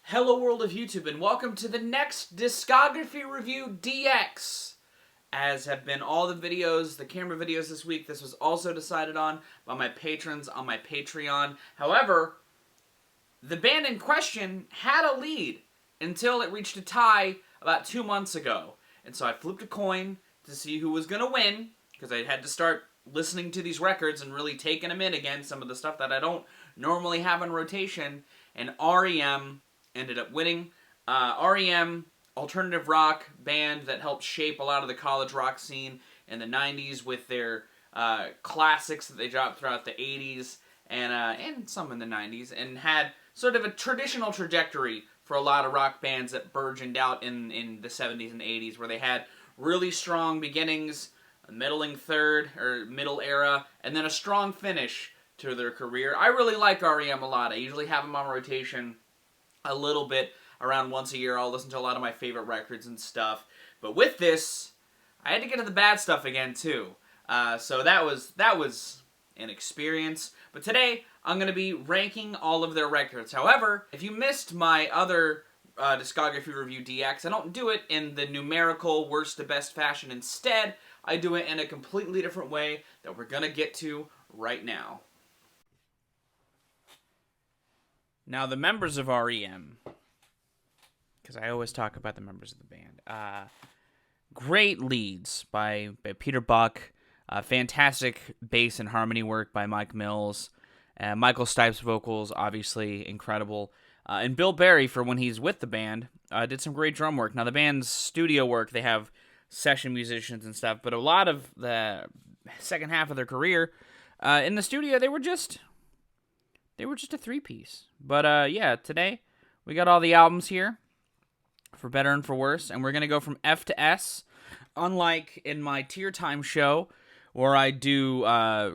Hello world of YouTube, and welcome to the next Discography Review DX. As have been all the videos, the camera videos this week, this was also decided on by my patrons on my Patreon. However, the band in question had a lead until it reached a tie about 2 months ago. And so I flipped a coin to see who was going to win, because I had to start listening to these records and really taking them in again, some of the stuff that I don't normally have in rotation, and R.E.M. ended up winning. R.E.M., alternative rock band that helped shape a lot of the college rock scene in the 90s with their classics that they dropped throughout the 80s and some in the 90s, and had sort of a traditional trajectory for a lot of rock bands that burgeoned out in the 70s and 80s, where they had really strong beginnings, a middling third, or middle era, and then a strong finish to their career. I really like R.E.M. a lot. I usually have them on rotation a little bit around once a year. I'll listen to a lot of my favorite records and stuff. But with this, I had to get to the bad stuff again too. So that was an experience. But today, I'm going to be ranking all of their records. However, if you missed my other Discography Review DX, I don't do it in the numerical worst to best fashion. Instead, I do it in a completely different way that we're going to get to right now. Now, the members of R.E.M., because I always talk about the members of the band, great leads by Peter Buck, fantastic bass and harmony work by Mike Mills, Michael Stipe's vocals, obviously incredible, and Bill Berry, for when he's with the band, did some great drum work. Now, the band's studio work, they have session musicians and stuff, but a lot of the second half of their career, in the studio, they were just a three-piece. But, yeah, today we got all the albums here, for better and for worse, and we're going to go from F to S. Unlike in my Tier Time show, where I do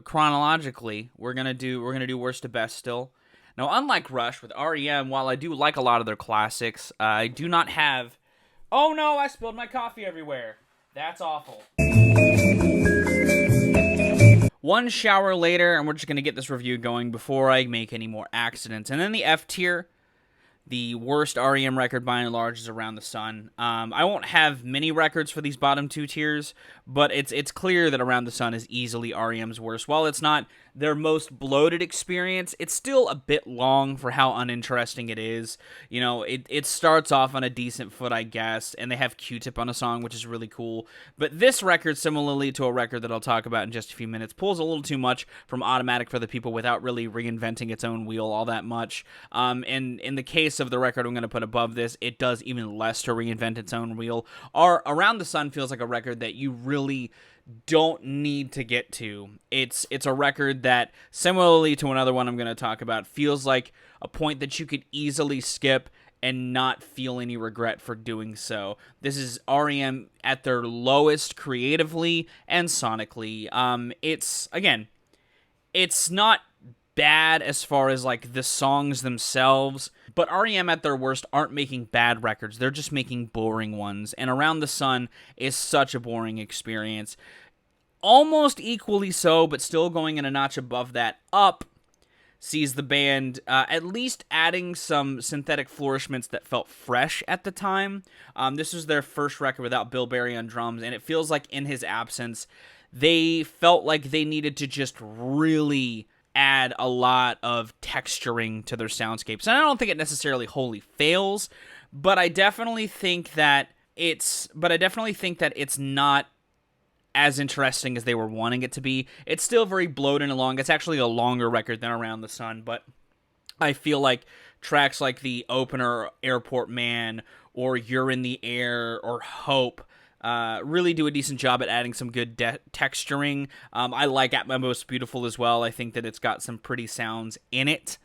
chronologically, we're going to do worst to best still. Now, unlike Rush, with R.E.M., while I do like a lot of their classics, I do not have... Oh no, I spilled my coffee everywhere. That's awful. One shower later, and we're just going to get this review going before I make any more accidents. And then the F tier, the worst R.E.M. record by and large is Around the Sun. I won't have many records for these bottom two tiers, but it's clear that Around the Sun is easily R.E.M.'s worst. While it's not their most bloated experience, it's still a bit long for how uninteresting it is. You know, it starts off on a decent foot, I guess, and they have Q-Tip on a song, which is really cool. But this record, similarly to a record that I'll talk about in just a few minutes, pulls a little too much from Automatic for the People without really reinventing its own wheel all that much. And in the case of the record I'm going to put above this, it does even less to reinvent its own wheel. Around the Sun feels like a record that you really don't need to get to. It's a record that, similarly to another one I'm going to talk about, feels like a point that you could easily skip and not feel any regret for doing so. This is R.E.M. at their lowest creatively and sonically. It's not bad as far as like the songs themselves, but R.E.M. at their worst aren't making bad records. They're just making boring ones, and Around the Sun is such a boring experience. Almost equally so, but still going in a notch above that, Up sees the band at least adding some synthetic flourishments that felt fresh at the time. This was their first record without Bill Berry on drums, and it feels like in his absence, they felt like they needed to just really add a lot of texturing to their soundscapes. And I don't think it necessarily wholly fails, but I definitely think that it's not as interesting as they were wanting it to be. It's still very bloated and long. It's actually a longer record than Around the Sun, but I feel like tracks like the opener, Airport Man, or You're in the Air, or Hope, really do a decent job at adding some good texturing. I like At My Most Beautiful as well. I think that it's got some pretty sounds in it,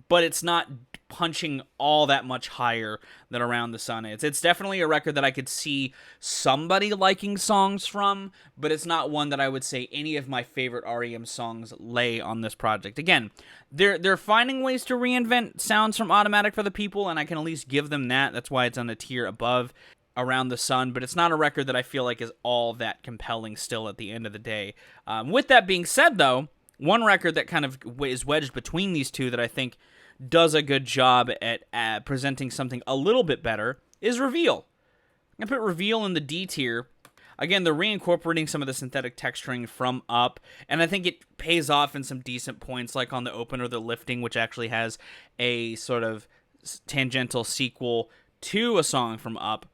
but it's not punching all that much higher than Around the Sun is. It's definitely a record that I could see somebody liking songs from, but it's not one that I would say any of my favorite R.E.M. songs lay on this project. Again, they're finding ways to reinvent sounds from Automatic for the People, and I can at least give them that. That's why it's on a tier above Around the Sun, but it's not a record that I feel like is all that compelling still at the end of the day. With that being said, though, one record that kind of is wedged between these two that I think does a good job at presenting something a little bit better is Reveal. I'm going to put Reveal in the D tier. Again, they're reincorporating some of the synthetic texturing from Up, and I think it pays off in some decent points, like on the opener, The Lifting, which actually has a sort of tangential sequel to a song from Up,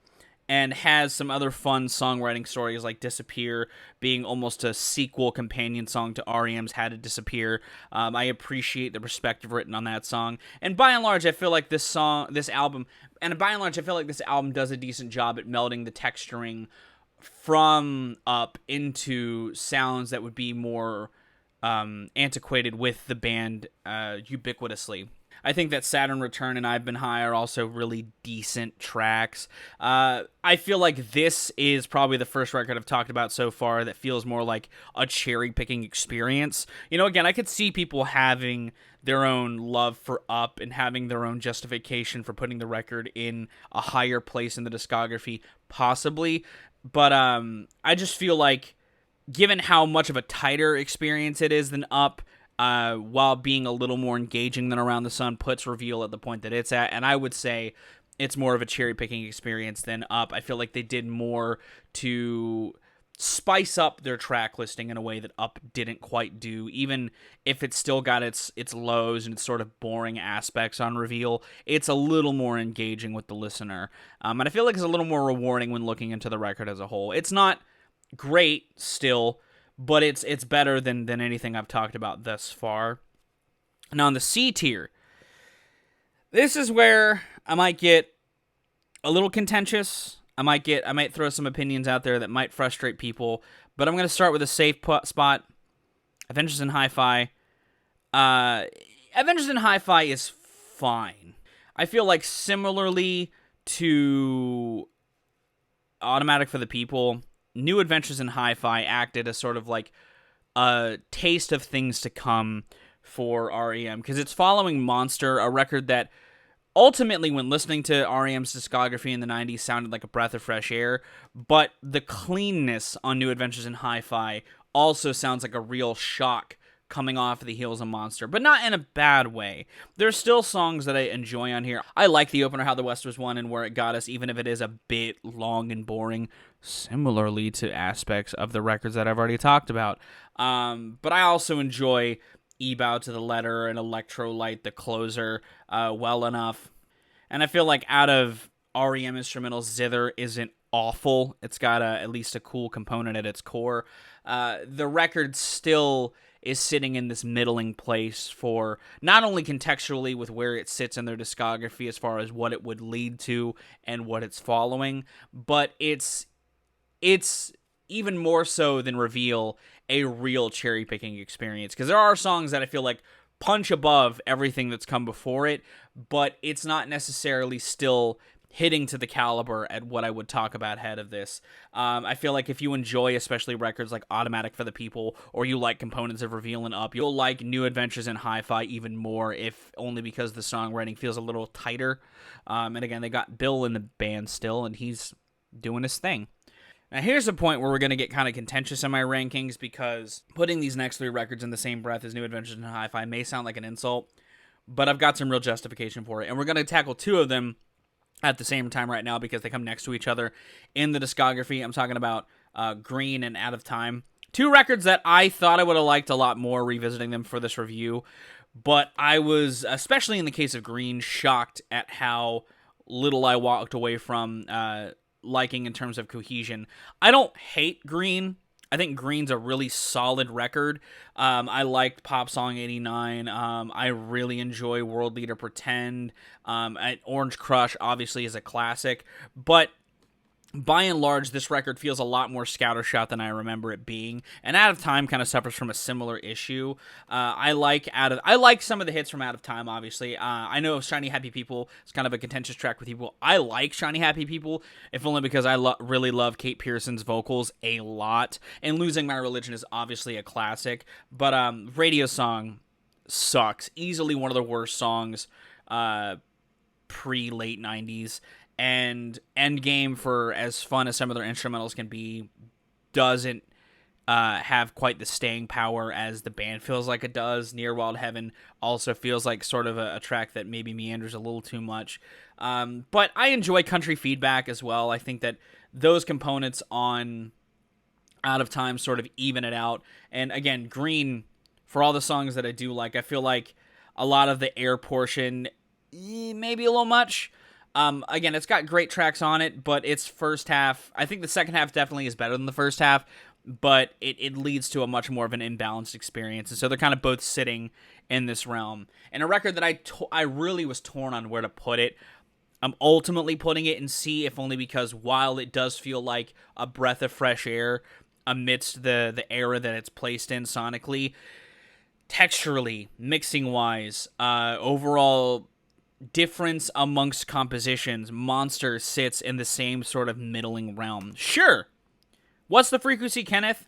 and has some other fun songwriting stories like Disappear being almost a sequel companion song to R.E.M's Had to Disappear. I appreciate the perspective written on that song. And by and large, I feel like this album does a decent job at melding the texturing from Up into sounds that would be more antiquated with the band ubiquitously. I think that Saturn Return and I've Been High are also really decent tracks. I feel like this is probably the first record I've talked about so far that feels more like a cherry-picking experience. You know, again, I could see people having their own love for Up and having their own justification for putting the record in a higher place in the discography, possibly. But I just feel like, given how much of a tighter experience it is than Up, while being a little more engaging than Around the Sun, puts Reveal at the point that it's at. And I would say it's more of a cherry-picking experience than Up. I feel like they did more to spice up their track listing in a way that Up didn't quite do, even if it's still got its lows and its sort of boring aspects on Reveal. It's a little more engaging with the listener. And I feel like it's a little more rewarding when looking into the record as a whole. It's not great still, but it's better than anything I've talked about thus far. Now, on the C tier, this is where I might get a little contentious. I might throw some opinions out there that might frustrate people, but I'm going to start with a safe spot. Adventures in Hi-Fi. Adventures in Hi-Fi is fine. I feel like similarly to Automatic for the People, New Adventures in Hi-Fi acted as sort of like a taste of things to come for R.E.M. because it's following Monster, a record that ultimately, when listening to R.E.M's discography in the 90s, sounded like a breath of fresh air, but the cleanness on New Adventures in Hi-Fi also sounds like a real shock coming off of the heels of Monster, but not in a bad way. There's still songs that I enjoy on here. I like the opener, How the West Was Won and Where It Got Us, even if it is a bit long and boring, similarly to aspects of the records that I've already talked about. But I also enjoy E-Bow to the Letter and Electrolyte, the closer, well enough. And I feel like out of R.E.M. instrumentals, Zither isn't awful. It's got at least a cool component at its core. The record still is sitting in this middling place for not only contextually with where it sits in their discography as far as what it would lead to and what it's following, but it's even more so than Reveal, a real cherry-picking experience. Because there are songs that I feel like punch above everything that's come before it, but it's not necessarily still hitting to the caliber at what I would talk about ahead of this. I feel like if you enjoy especially records like Automatic for the People, or you like components of Reveal and Up, you'll like New Adventures in Hi-Fi even more, if only because the songwriting feels a little tighter. And again, they got Bill in the band still, and he's doing his thing. Now, here's a point where we're going to get kind of contentious in my rankings, because putting these next three records in the same breath as New Adventures in Hi-Fi may sound like an insult, but I've got some real justification for it. And we're going to tackle two of them at the same time right now because they come next to each other in the discography. I'm talking about Green and Out of Time. Two records that I thought I would have liked a lot more revisiting them for this review, but I was, especially in the case of Green, shocked at how little I walked away from liking in terms of cohesion. I don't hate Green. I think Green's a really solid record. I liked Pop Song 89. I really enjoy World Leader Pretend. Orange Crush obviously is a classic, but by and large, this record feels a lot more scattershot than I remember it being, and Out of Time kind of suffers from a similar issue. I like some of the hits from Out of Time, obviously. I know Shiny Happy People is kind of a contentious track with people. I like Shiny Happy People, if only because I really love Kate Pearson's vocals a lot, and Losing My Religion is obviously a classic, but Radio Song sucks. Easily one of the worst songs pre-late 90s. And Endgame, for as fun as some of their instrumentals can be, doesn't have quite the staying power as the band feels like it does. Near Wild Heaven also feels like sort of a track that maybe meanders a little too much. But I enjoy Country Feedback as well. I think that those components on Out of Time sort of even it out. And again, Green, for all the songs that I do like, I feel like a lot of the air portion, maybe a little much. Again, it's got great tracks on it, but its first half, I think the second half definitely is better than the first half, but it leads to a much more of an imbalanced experience. And so they're kind of both sitting in this realm. And a record that I really was torn on where to put it. I'm ultimately putting it in C, if only because while it does feel like a breath of fresh air amidst the era that it's placed in sonically, texturally, mixing-wise, overall difference amongst compositions, Monster sits in the same sort of middling realm. Sure, What's the Frequency, Kenneth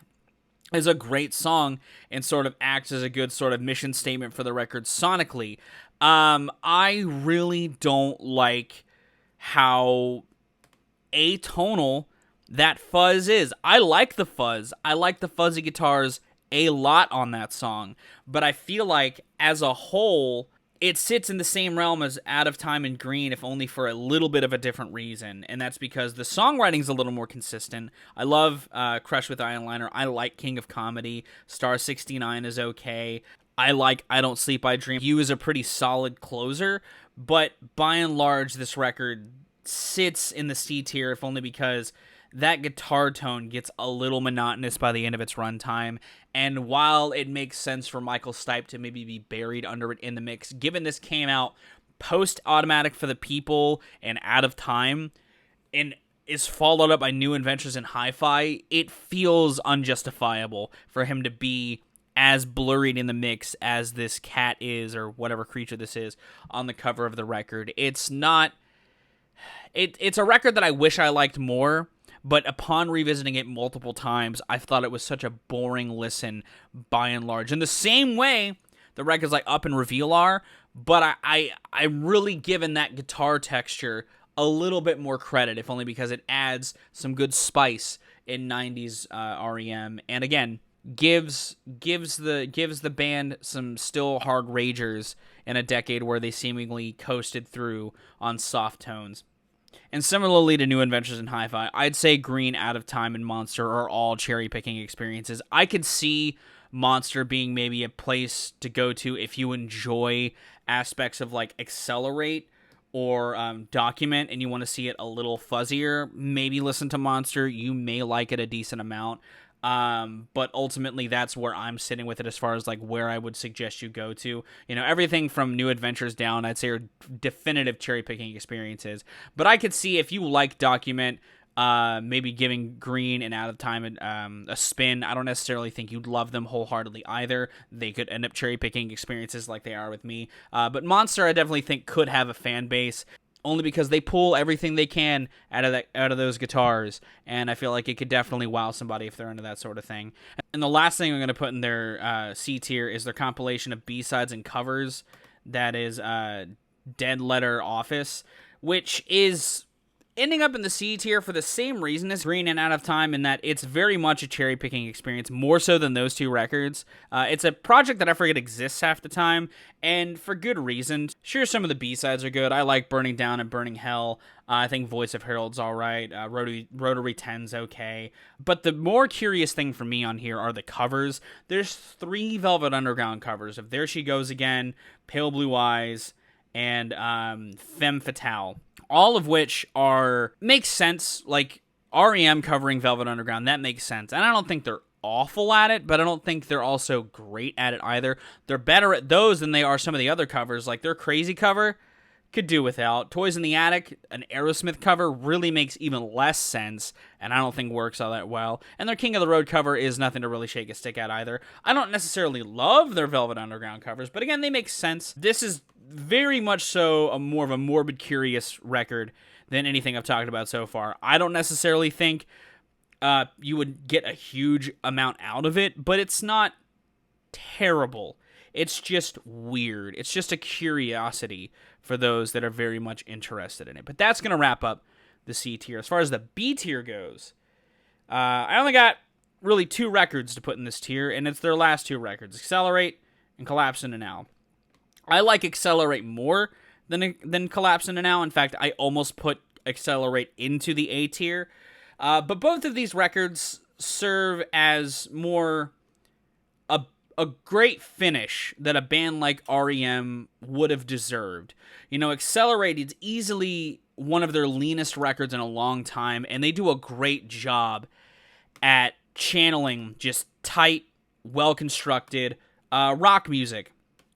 is a great song and sort of acts as a good sort of mission statement for the record sonically. I really don't like how atonal that fuzz is. I like the fuzz. I like the fuzzy guitars a lot on that song, but I feel like as a whole, it sits in the same realm as Out of Time and Green, if only for a little bit of a different reason, and that's because the songwriting's a little more consistent. I love Crush with Eyeliner. I like King of Comedy. Star 69 is okay. I like I Don't Sleep, I Dream. You is a pretty solid closer, but by and large, this record sits in the C tier, if only because that guitar tone gets a little monotonous by the end of its runtime, and while it makes sense for Michael Stipe to maybe be buried under it in the mix, given this came out post Automatic for the People and Out of Time, and is followed up by New Adventures in Hi-Fi, it feels unjustifiable for him to be as blurred in the mix as this cat is, or whatever creature this is, on the cover of the record. It's not... It's a record that I wish I liked more, but upon revisiting it multiple times, I thought it was such a boring listen by and large. In the same way, the records like Up and Reveal are, but I'm really given that guitar texture a little bit more credit, if only because it adds some good spice in 90s R.E.M. And again, gives the band some still hard ragers in a decade where they seemingly coasted through on soft tones. And similarly to New Adventures in Hi-Fi, I'd say Green, Out of Time, and Monster are all cherry-picking experiences. I could see Monster being maybe a place to go to if you enjoy aspects of like Accelerate or Document and you want to see it a little fuzzier. Maybe listen to Monster. You may like it a decent amount. But ultimately that's where I'm sitting with it as far as like where I would suggest you go to. You know, everything from New Adventures down, I'd say are definitive cherry picking experiences. But I could see if you like Document, maybe giving Green and Out of Time a spin. I don't necessarily think you'd love them wholeheartedly either. They could end up cherry picking experiences like they are with me. But Monster, I definitely think could have a fan base, only because they pull everything they can out of those guitars, and I feel like it could definitely wow somebody if they're into that sort of thing. And the last thing I'm going to put in their C tier is their compilation of B-sides and covers. That is Dead Letter Office, which is ending up in the C tier for the same reason as Green and Out of Time, in that it's very much a cherry-picking experience, more so than those two records. It's a project that I forget exists half the time, and for good reason. Sure, some of the B-sides are good. I like Burning Down and Burning Hell. I think Voice of Harold's alright. Rotary 10's okay. But the more curious thing for me on here are the covers. There's 3 Velvet Underground covers of There She Goes Again, Pale Blue Eyes, and Femme Fatale. All of which makes sense. Like R.E.M. covering Velvet Underground, that makes sense. And I don't think they're awful at it, but I don't think they're also great at it either. They're better at those than they are some of the other covers. Like their Crazy cover, could do without. Toys in the Attic, an Aerosmith cover, really makes even less sense, and I don't think works all that well. And their King of the Road cover is nothing to really shake a stick at either. I don't necessarily love their Velvet Underground covers, but again, they make sense. This is very much so more of a morbid, curious record than anything I've talked about so far. I don't necessarily think you would get a huge amount out of it, but it's not terrible. It's just weird. It's just a curiosity for those that are very much interested in it. But that's going to wrap up the C tier. As far as the B tier goes, I only got really two records to put in this tier, and it's their last two records, Accelerate and Collapse Into Now. I like Accelerate more than Collapse Into Now. In fact, I almost put Accelerate into the A tier. But both of these records serve as more a great finish that a band like R.E.M. would have deserved. You know, Accelerate is easily one of their leanest records in a long time, and they do a great job at channeling just tight, well-constructed rock music.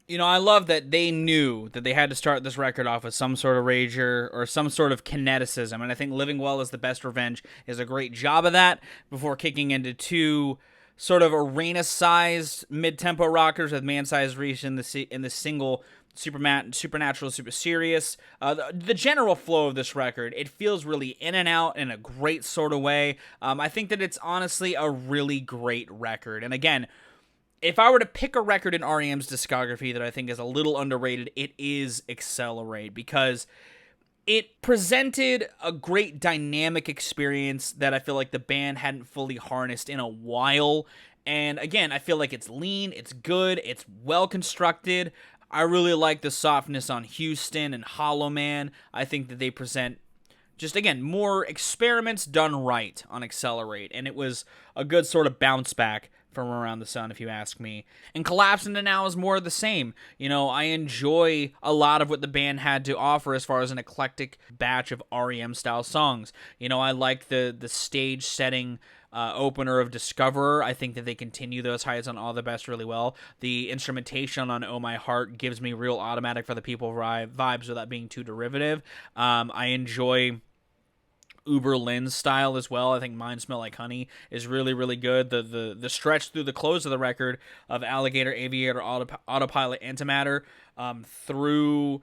You know, I love that they knew that they had to start this record off with some sort of rager or some sort of kineticism, and I think Living Well is the Best Revenge is a great job of that before kicking into two sort of arena-sized mid-tempo rockers with Man-Sized Reach in the single Supernatural, Super Serious. The general flow of this record, it feels really in and out in a great sort of way. I think that it's honestly a really great record. And again, if I were to pick a record in R.E.M's discography that I think is a little underrated, it is Accelerate, because it presented a great dynamic experience that I feel like the band hadn't fully harnessed in a while. And again, I feel like it's lean, it's good, it's well constructed. I really like the softness on Houston and Hollow Man. I think that they present just, again, more experiments done right on Accelerate. And it was a good sort of bounce back from Around the Sun, if you ask me. And Collapse Into Now is more of the same. You know, I enjoy a lot of what the band had to offer as far as an eclectic batch of R.E.M. style songs. You know, I like the stage setting opener of Discoverer. I think that they continue those heights on All the Best really well. The instrumentation on Oh My Heart gives me real Automatic for the People vibes without being too derivative. I enjoy Uber Lynn's style as well. I think Mine Smell Like Honey is really, really good. The stretch through the close of the record of Alligator, Aviator, Autopilot, Antimatter, through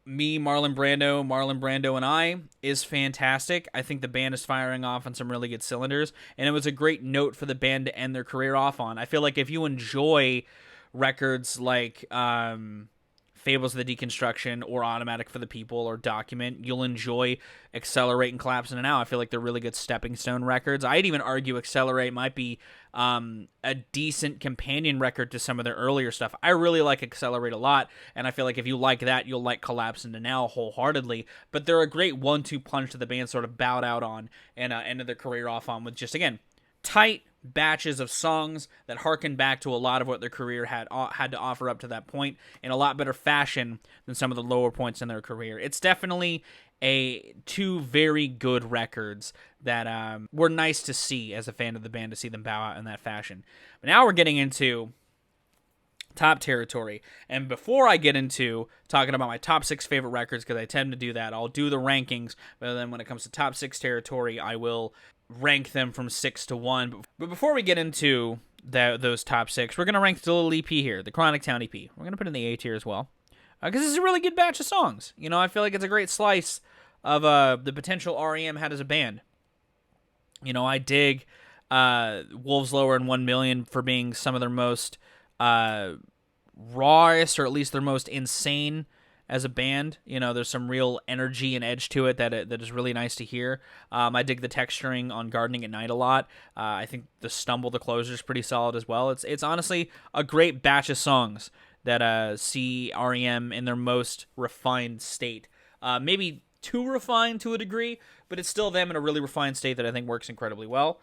Me, Marlon Brando and I is fantastic. I think the band is firing off on some really good cylinders, and it was a great note for the band to end their career off on. I feel like if you enjoy records like Fables of the Deconstruction or Automatic for the People or Document, you'll enjoy Accelerate and Collapse Into Now. I feel like they're really good stepping stone records. I'd even argue Accelerate might be a decent companion record to some of their earlier stuff. I really like Accelerate a lot, and I feel like if you like that, you'll like Collapse Into Now wholeheartedly. But they're a great 1-2 punch that the band sort of bowed out on and ended their career off on with just, again, tight batches of songs that harken back to a lot of what their career had to offer up to that point in a lot better fashion than some of the lower points in their career. It's definitely two very good records that were nice to see as a fan of the band, to see them bow out in that fashion. But now we're getting into top territory. And before I get into talking about my top 6 favorite records, because I tend to do that, I'll do the rankings, but then when it comes to top 6 territory, I will rank them from 6 to 1. But before we get into those top 6, we're going to rank the little EP here, the Chronic Town EP. We're going to put it in the A tier as well, because this is a really good batch of songs. You know, I feel like it's a great slice of the potential R.E.M. had as a band. You know, I dig Wolves Lower and 1 Million for being some of their most rawest, or at least their most insane as a band. You know, there's some real energy and edge to it that is really nice to hear. I dig the texturing on Gardening at Night a lot. I think the Stumble, the closer, is pretty solid as well. It's honestly a great batch of songs that see R.E.M. in their most refined state. Maybe too refined to a degree, but it's still them in a really refined state that I think works incredibly well.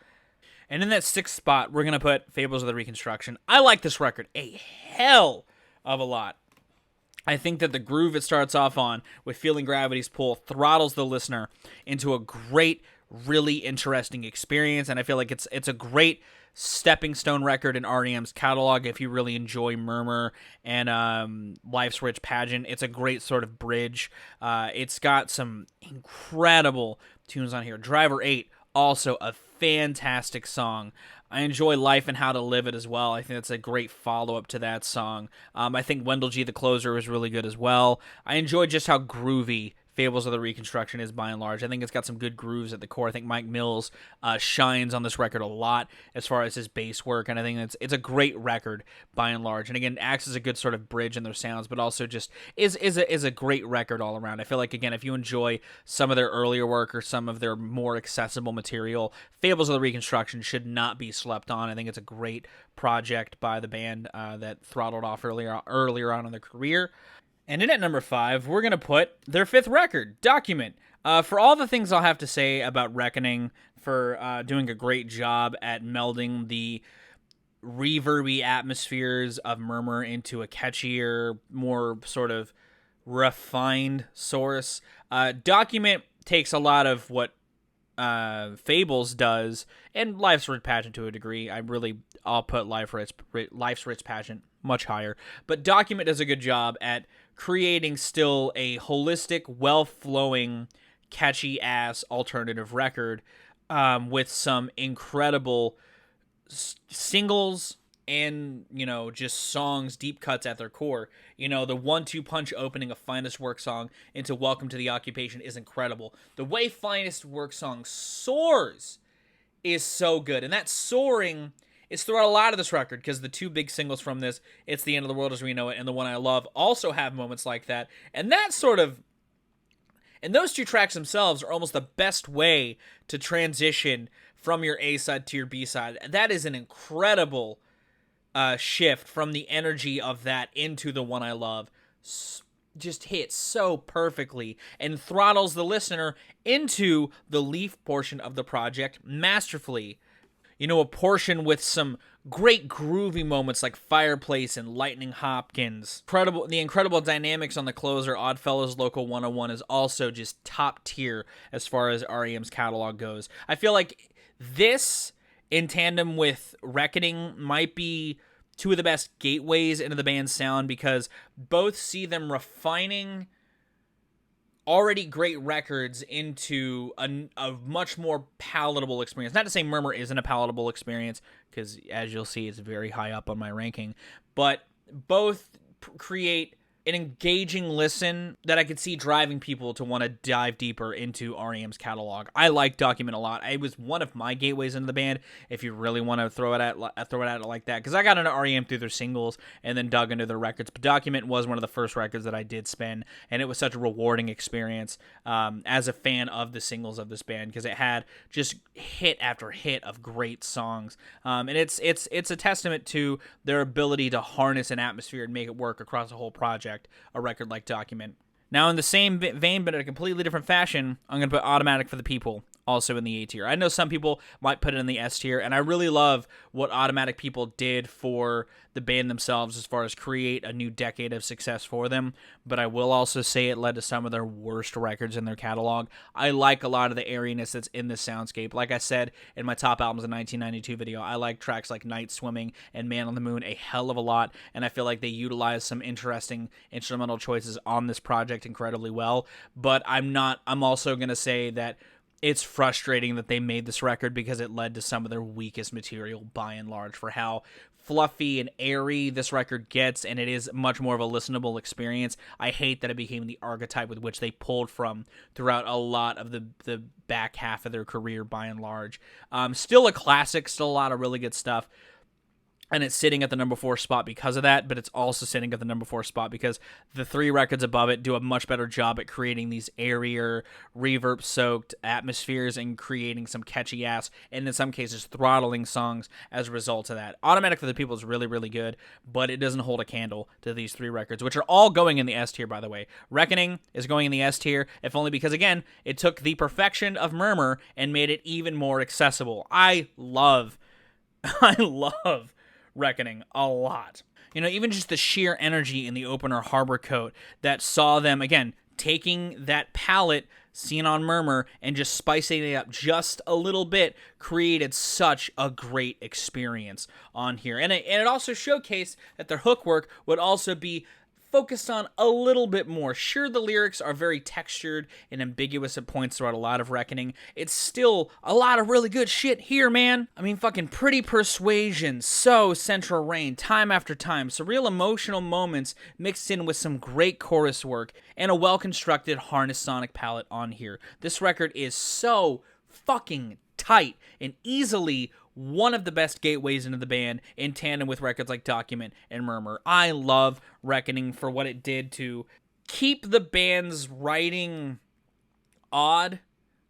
And in that 6th spot, we're going to put Fables of the Reconstruction. I like this record a hell of a lot. I think that the groove it starts off on with Feeling Gravity's Pull throttles the listener into a great, really interesting experience, and I feel like it's a great stepping stone record in R.E.M's catalog if you really enjoy Murmur and Life's Rich Pageant. It's a great sort of bridge. It's got some incredible tunes on here. Driver 8, also a fantastic song. I enjoy Life and How to Live It as well. I think that's a great follow-up to that song. I think Wendell G. the Closer is really good as well. I enjoy just how groovy Fables of the Reconstruction is by and large. I think it's got some good grooves at the core. I think Mike Mills shines on this record a lot as far as his bass work, and I think it's a great record by and large. And again, acts as a good sort of bridge in their sounds, but also just is a great record all around. I feel like, again, if you enjoy some of their earlier work or some of their more accessible material, Fables of the Reconstruction should not be slept on. I think it's a great project by the band that throttled off earlier on in their career. And in at number 5, we're going to put their 5th record, Document. For all the things I'll have to say about Reckoning, for doing a great job at melding the reverby atmospheres of Murmur into a catchier, more sort of refined source, Document takes a lot of what Fables does, and Life's Rich Pageant to a degree. I'll put Life's Rich Pageant much higher. But Document does a good job at creating still a holistic, well-flowing, catchy-ass alternative record with some incredible singles and, just songs, deep cuts at their core. The 1-2 punch opening of Finest Work Song into Welcome to the Occupation is incredible. The way Finest Work Song soars is so good. And that soaring is throughout a lot of this record, because the 2 big singles from this, It's the End of the World as We Know It and The One I Love, also have moments like that. And those 2 tracks themselves are almost the best way to transition from your A-side to your B-side. That is an incredible shift from the energy of that into The One I Love. Just hits so perfectly and throttles the listener into the Leaf portion of the project masterfully. A portion with some great groovy moments like Fireplace and Lightning Hopkins. The incredible dynamics on the closer, Oddfellows Local 101, is also just top tier as far as R.E.M's catalog goes. I feel like this, in tandem with Reckoning, might be 2 of the best gateways into the band's sound, because both see them refining already great records into a much more palatable experience. Not to say Murmur isn't a palatable experience, because as you'll see, it's very high up on my ranking, but both create an engaging listen that I could see driving people to want to dive deeper into R.E.M's catalog. I like Document a lot. It was one of my gateways into the band, if you really want to throw it at it like that, because I got into R.E.M through their singles and then dug into their records. But Document was one of the first records that I did spin, and it was such a rewarding experience as a fan of the singles of this band, because it had just hit after hit of great songs. And it's a testament to their ability to harness an atmosphere and make it work across the whole project. A record like Document. Now, in the same vein, but in a completely different fashion, I'm going to put Automatic for the People also in the A tier. I know some people might put it in the S tier, and I really love what Automatic People did for the band themselves as far as create a new decade of success for them, but I will also say it led to some of their worst records in their catalog. I like a lot of the airiness that's in this soundscape. Like I said in my top albums in 1992 video, I like tracks like Night Swimming and Man on the Moon a hell of a lot, and I feel like they utilize some interesting instrumental choices on this project incredibly well, but I'm also going to say that it's frustrating that they made this record, because it led to some of their weakest material by and large, for how fluffy and airy this record gets, and it is much more of a listenable experience. I hate that it became the archetype with which they pulled from throughout a lot of the back half of their career by and large. Still a classic, still a lot of really good stuff. And it's sitting at the number 4 spot because of that, but it's also sitting at the number 4 spot because the 3 records above it do a much better job at creating these airier, reverb-soaked atmospheres and creating some catchy-ass, and in some cases, throttling songs as a result of that. Automatic for the People is really, really good, but it doesn't hold a candle to these 3 records, which are all going in the S tier, by the way. Reckoning is going in the S tier, if only because, again, it took the perfection of Murmur and made it even more accessible. I love Reckoning a lot. Even just the sheer energy in the opener Harbor Coat that saw them, again, taking that palette seen on Murmur and just spicing it up just a little bit created such a great experience on here. And it also showcased that their hook work would also be focused on a little bit more. Sure, the lyrics are very textured and ambiguous at points throughout a lot of Reckoning. It's still a lot of really good shit here, man. I mean, fucking Pretty Persuasion, So, Central Rain, Time After Time, surreal emotional moments mixed in with some great chorus work, and a well-constructed harness sonic palette on here. This record is so fucking tight and easily one of the best gateways into the band in tandem with records like Document and Murmur. I love Reckoning for what it did to keep the band's writing odd,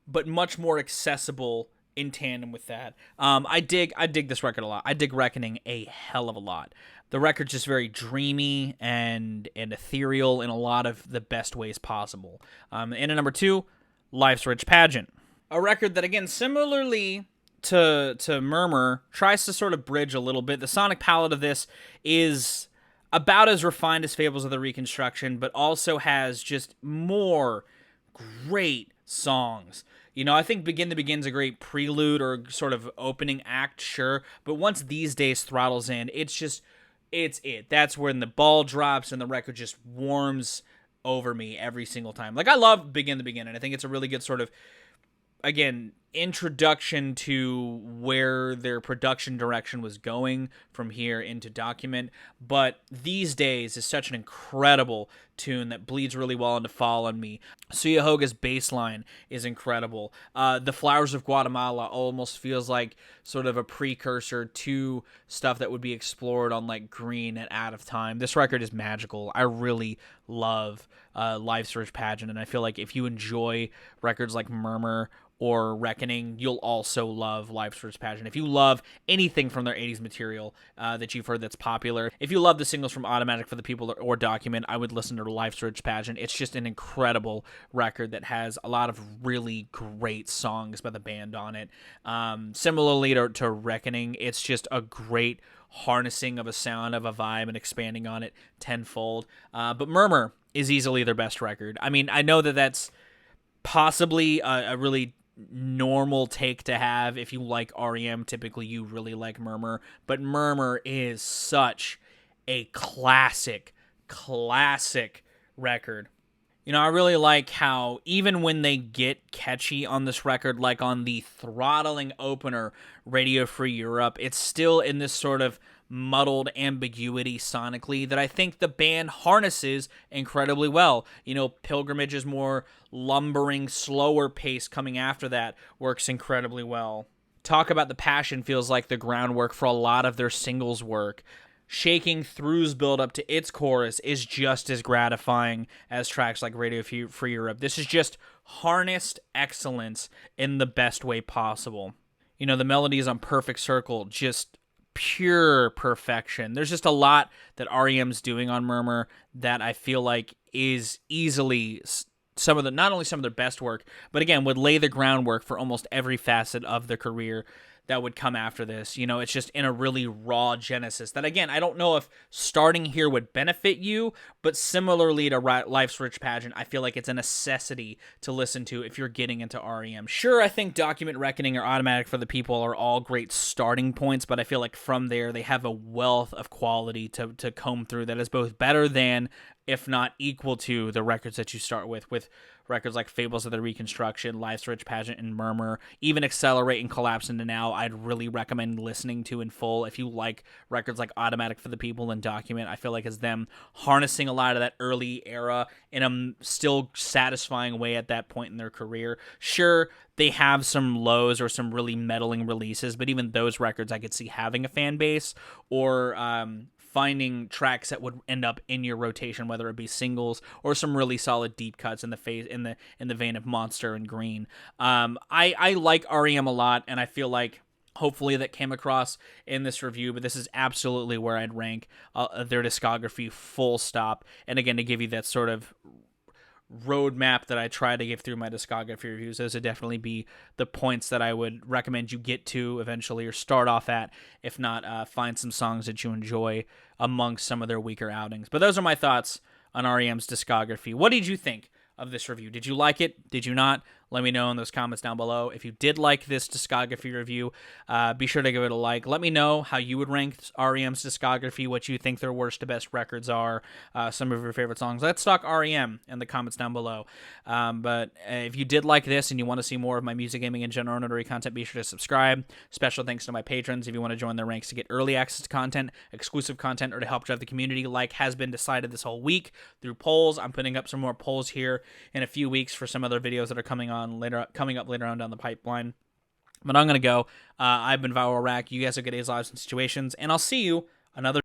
but much more accessible in tandem with that. I dig this record a lot. I dig Reckoning a hell of a lot. The record's just very dreamy and ethereal in a lot of the best ways possible. And at number 2, Life's Rich Pageant. A record that, again, similarly to Murmur, tries to sort of bridge a little bit. The sonic palette of this is about as refined as Fables of the Reconstruction, but also has just more great songs. You know, I think Begin to Begin's a great prelude or sort of opening act, sure, but once These Days throttles in, it's it. That's when the ball drops and the record just warms over me every single time. Like, I love Begin to Begin, and I think it's a really good sort of, again, introduction to where their production direction was going from here into Document. But These Days is such an incredible tune that bleeds really well into Fall on Me. Cuyahoga's bass line is incredible. The Flowers of Guatemala almost feels like sort of a precursor to stuff that would be explored on like Green and Out of Time. This record is magical. I really love Life's Rich Pageant, and I feel like if you enjoy records like Murmur or Reckoning, you'll also love Life's Rich Pageant. If you love anything from their 80s material that you've heard that's popular, if you love the singles from Automatic for the People or Document, I would listen to Life's Rich Pageant. It's just an incredible record that has a lot of really great songs by the band on it. Similarly to Reckoning, it's just a great harnessing of a sound, of a vibe, and expanding on it tenfold. But Murmur is easily their best record. I mean, I know that that's possibly a really normal take to have. If you like R.E.M, typically you really like Murmur, but Murmur is such a classic record. You know, I really like how even when they get catchy on this record, like on the throttling opener, Radio Free Europe, it's still in this sort of muddled ambiguity sonically that I think the band harnesses incredibly well. You know, Pilgrimage is more lumbering, slower pace coming after that, works incredibly well. Talk About the Passion feels like the groundwork for a lot of their singles work. Shaking Through's build up to its chorus is just as gratifying as tracks like Radio Free Europe. This is just harnessed excellence in the best way possible. You know, the melodies on Perfect Circle, just pure perfection. There's just a lot that R.E.M's doing on Murmur that I feel like is easily some of the, not only some of their best work, but again, would lay the groundwork for almost every facet of their career that would come after this. You know, it's just in a really raw genesis that, again, I don't know if starting here would benefit you, but similarly to Life's Rich Pageant, I feel like it's a necessity to listen to if you're getting into R.E.M. Sure, I think Document, Reckoning, or Automatic for the People are all great starting points, but I feel like from there they have a wealth of quality to comb through that is both better than, if not equal to, the records that you start with records like Fables of the Reconstruction, Life's Rich Pageant, and Murmur. Even Accelerate and Collapse into Now, I'd really recommend listening to in full. If you like records like Automatic for the People and Document, I feel like it's them harnessing a lot of that early era in a still satisfying way at that point in their career. Sure, they have some lows or some really meddling releases, but even those records I could see having a fan base, or finding tracks that would end up in your rotation, whether it be singles or some really solid deep cuts in the vein of Monster and Green. I like R.E.M. a lot, and I feel like hopefully that came across in this review, but this is absolutely where I'd rank their discography, full stop. And again, to give you that sort of roadmap that I try to give through my discography reviews, those would definitely be the points that I would recommend you get to eventually, or start off at. If not, find some songs that you enjoy amongst some of their weaker outings. But those are my thoughts on R.E.M's discography. What did you think of this review? Did you like it? Did you not? Let me know in those comments down below. If you did like this discography review, be sure to give it a like. Let me know how you would rank R.E.M's discography, what you think their worst to best records are, some of your favorite songs. Let's talk R.E.M. in the comments down below. But if you did like this and you want to see more of my music, gaming, and general notary content, be sure to subscribe. Special thanks to my patrons if you want to join their ranks to get early access to content, exclusive content, or to help drive the community, like has been decided this whole week through polls. I'm putting up some more polls here in a few weeks for some other videos that are coming up later on down the pipeline. But I'm gonna go. I've been Viral Rack. You guys have good days, lives, and situations, and I'll see you another